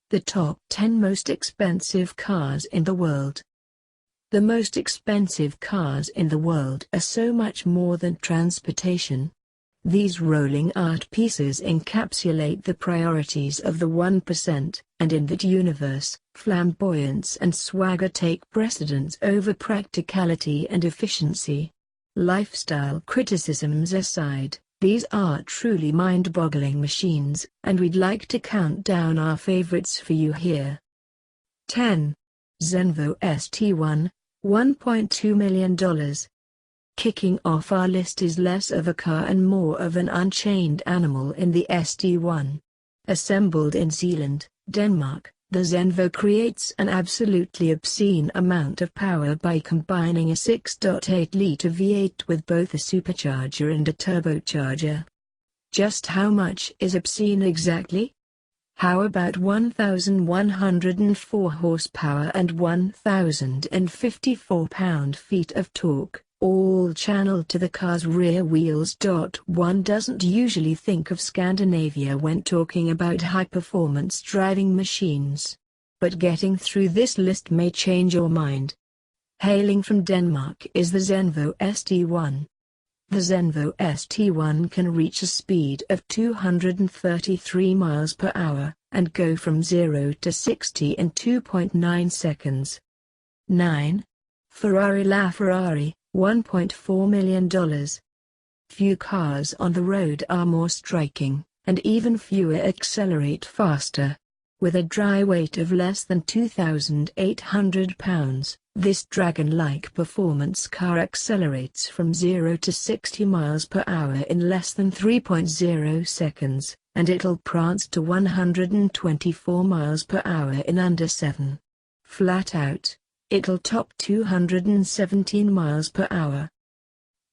The top 10 most expensive cars in the world. The most expensive cars in the world are so much more than transportation. These rolling art pieces encapsulate the priorities of the 1%, and in that universe, flamboyance and swagger take precedence over practicality and efficiency. Lifestyle criticisms aside, these are truly mind-boggling machines, and we'd like to count down our favorites for you here. 10. Zenvo ST1, $1.2 million. Kicking off our list is less of a car and more of an unchained animal in the ST1. Assembled in Zeeland, Denmark, the Zenvo creates an absolutely obscene amount of power by combining a 6.8-liter V8 with both a supercharger and a turbocharger. Just how much is obscene exactly? How about 1,104 horsepower and 1,054 pound-feet of torque, all channeled to the car's rear wheels? One doesn't usually think of Scandinavia when talking about high-performance driving machines. But getting through this list may change your mind. Hailing from Denmark is the Zenvo ST1. The Zenvo ST1 can reach a speed of 233 miles per hour, and go from 0 to 60 in 2.9 seconds. 9. Ferrari LaFerrari, $1.4 million. Few cars on the road are more striking, and even fewer accelerate faster. With a dry weight of less than 2,800 pounds, this dragon-like performance car accelerates from 0 to 60 miles per hour in less than 3.0 seconds, and it'll prance to 124 miles per hour in under 7. Flat out, it'll top 217 miles per hour.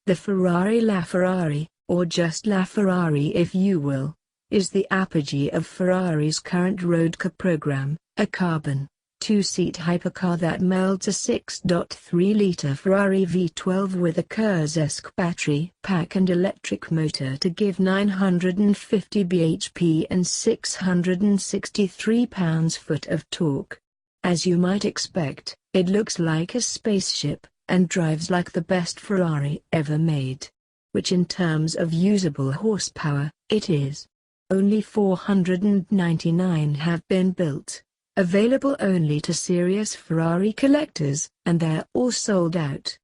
The Ferrari LaFerrari, or just LaFerrari if you will, is the apogee of Ferrari's current roadcar program, a carbon, two-seat hypercar that melds a 6.3-liter Ferrari V12 with a Kurz-esque battery pack and electric motor to give 950 bhp and 663 pounds-foot of torque. As you might expect, it looks like a spaceship, and drives like the best Ferrari ever made. Which in terms of usable horsepower, it is. Only 499 have been built, available only to serious Ferrari collectors, and they're all sold out.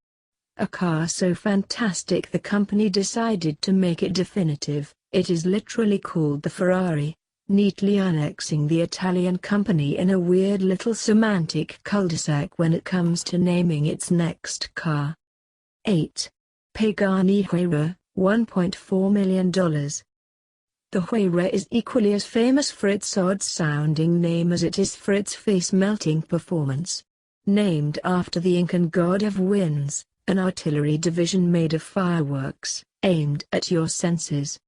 A car so fantastic the company decided to make it definitive. It is literally called the Ferrari, neatly annexing the Italian company in a weird little semantic cul-de-sac when it comes to naming its next car. 8. Pagani Huayra, $1.4 million. The Huayra is equally as famous for its odd-sounding name as it is for its face-melting performance. Named after the Incan god of winds, an artillery division made of fireworks, aimed at your senses.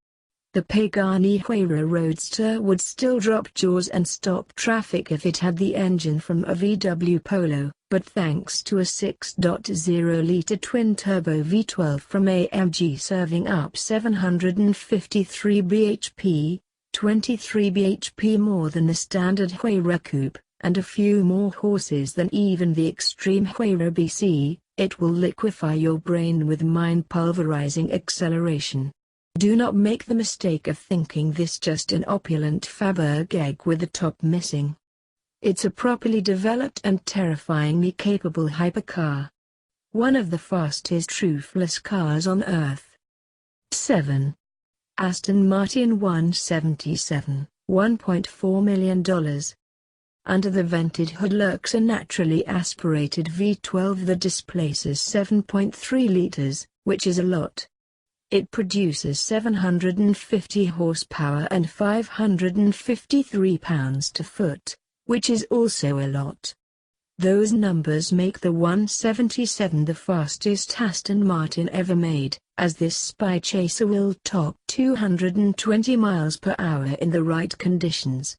The Pagani Huayra Roadster would still drop jaws and stop traffic if it had the engine from a VW Polo, but thanks to a 6.0-liter twin-turbo V12 from AMG serving up 753 bhp, 23 bhp more than the standard Huayra Coupe, and a few more horses than even the extreme Huayra BC, it will liquefy your brain with mind-pulverizing acceleration. Do not make the mistake of thinking this just an opulent Faberg egg with the top missing. It's a properly developed and terrifyingly capable hypercar. One of the fastest roofless cars on Earth. 7. Aston Martin 177, $1.4 million. Under the vented hood lurks a naturally aspirated V12 that displaces 7.3 liters, which is a lot. It produces 750 horsepower and 553 pounds-to-foot, which is also a lot. Those numbers make the 177 the fastest Aston Martin ever made, as this spy chaser will top 220 miles per hour in the right conditions.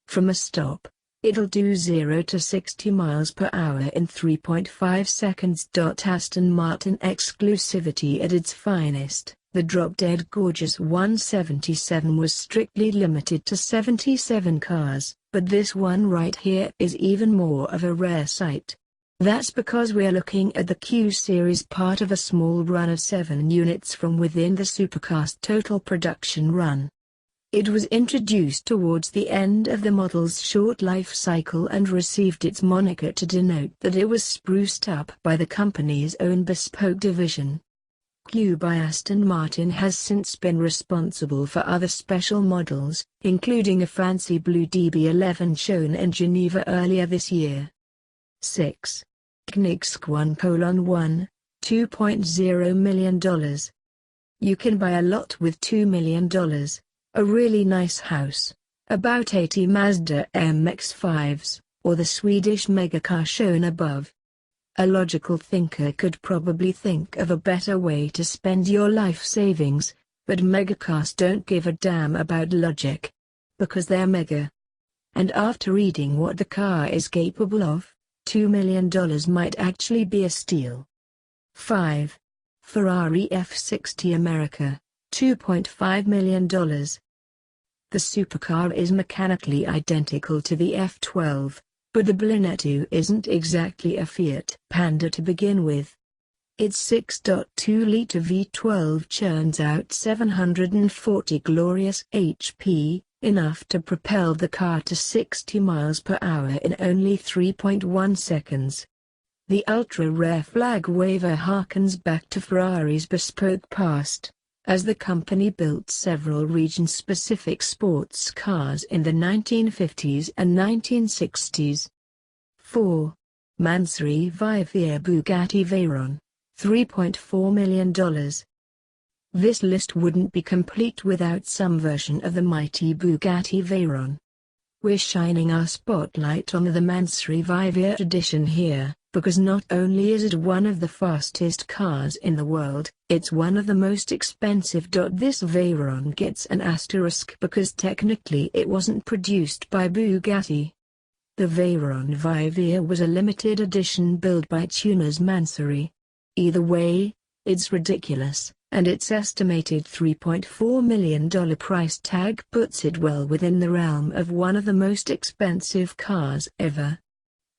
From a stop, it'll do 0 to 60 miles per hour in 3.5 seconds. Aston Martin exclusivity at its finest. The drop-dead gorgeous 177 was strictly limited to 77 cars, But this one right here is even more of a rare sight. That's because we're looking at the Q Series, part of a small run of 7 units from within the supercar's total production run. It was introduced towards the end of the model's short life cycle and received its moniker to denote that it was spruced up by the company's own bespoke division. Q by Aston Martin has since been responsible for other special models, including a fancy blue DB11 shown in Geneva earlier this year. 6. Koenigsegg 1:1, $2.0 million. You can buy a lot with $2 million. A really nice house, about 80 Mazda MX-5s, or the Swedish megacar shown above. A logical thinker could probably think of a better way to spend your life savings, but megacars don't give a damn about logic. Because they're mega. And after reading what the car is capable of, $2 million might actually be a steal. 5. Ferrari F60 America, $2.5 million. The supercar is mechanically identical to the F12, but the Brunetto isn't exactly a Fiat Panda to begin with. Its 6.2-liter V12 churns out 740 glorious HP, enough to propel the car to 60 miles per hour in only 3.1 seconds. The ultra-rare flag waver harkens back to Ferrari's bespoke past, as the company built several region-specific sports cars in the 1950s and 1960s. 4. Mansory Vivier Bugatti Veyron, $3.4 million. This list wouldn't be complete without some version of the mighty Bugatti Veyron. We're shining our spotlight on the Mansory Vivier edition here, because not only is it one of the fastest cars in the world, it's one of the most expensive. This Veyron gets an asterisk because technically it wasn't produced by Bugatti. The Veyron Vivier was a limited edition built by tuners Mansory. Either way, it's ridiculous, and its estimated $3.4 million price tag puts it well within the realm of one of the most expensive cars ever.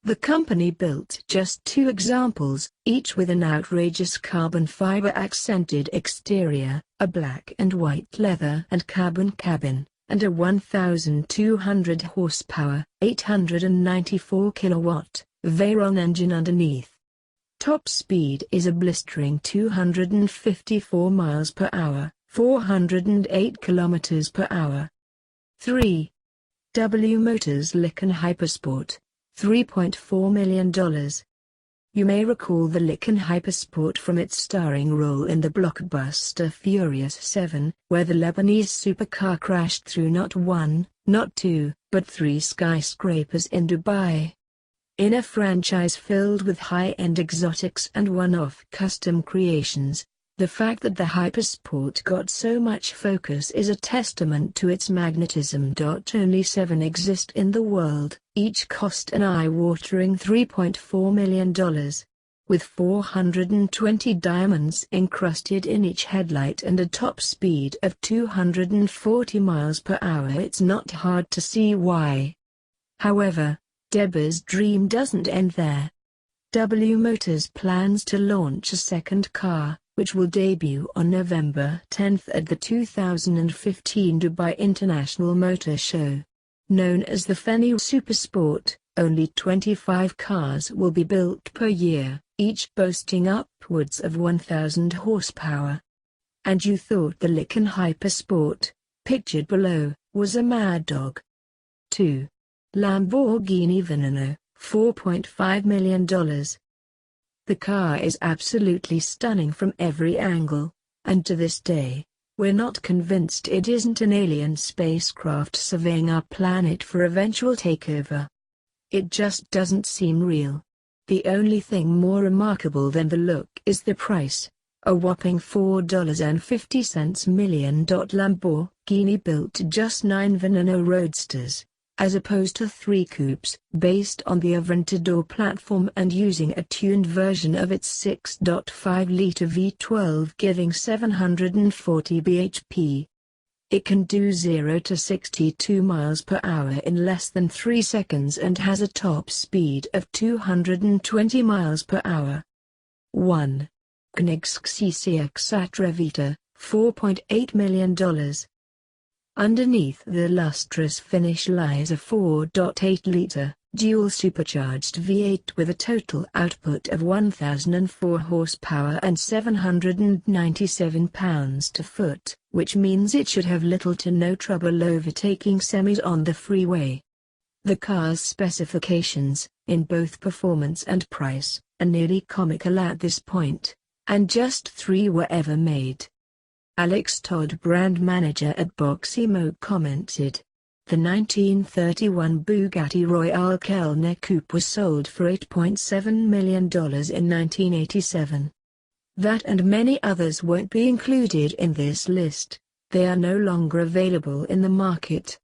The company built just 2 examples, each with an outrageous carbon fiber accented exterior, a black and white leather and carbon cabin, and a 1,200 horsepower, 894 kilowatt, Veyron engine underneath. Top speed is a blistering 254 miles per hour, 408 kilometers per hour. 3. W Motors Lykan Hypersport, $3.4 million. You may recall the Lykan Hypersport from its starring role in the blockbuster Furious 7, where the Lebanese supercar crashed through not 1, not 2, but 3 skyscrapers in Dubai. In a franchise filled with high-end exotics and one-off custom creations, the fact that the Hypersport got so much focus is a testament to its magnetism. Only 7 exist in the world, each cost an eye-watering $3.4 million. With 420 diamonds encrusted in each headlight and a top speed of 240 miles per hour, it's not hard to see why. However, Deborah's dream doesn't end there. W Motors plans to launch a second car, which will debut on November 10 at the 2015 Dubai International Motor Show. Known as the Fenny Supersport, only 25 cars will be built per year, each boasting upwards of 1,000 horsepower. And you thought the Lykan Hypersport, pictured below, was a mad dog. 2. Lamborghini Veneno, $4.5 million. The car is absolutely stunning from every angle, and to this day, we're not convinced it isn't an alien spacecraft surveying our planet for eventual takeover. It just doesn't seem real. The only thing more remarkable than the look is the price, a whopping $4.50 million. Lamborghini built just 9 Veneno Roadsters, as opposed to 3 coupes, based on the Aventador platform and using a tuned version of its 6.5-liter V12 giving 740 bhp. It can do 0 to 62 miles per hour in less than 3 seconds and has a top speed of 220 miles per hour. 1. Koenigsegg CX Atrevita, $4.8 million. Underneath the lustrous finish lies a 4.8-liter, dual-supercharged V8 with a total output of 1,004 horsepower and 797 pounds-to-foot, which means it should have little to no trouble overtaking semis on the freeway. The car's specifications, in both performance and price, are nearly comical at this point, and just 3 were ever made. Alex Todd, brand manager at Boximo, commented, "The 1931 Bugatti Royale Kellner Coupe was sold for $8.7 million in 1987. That and many others won't be included in this list. They are no longer available in the market."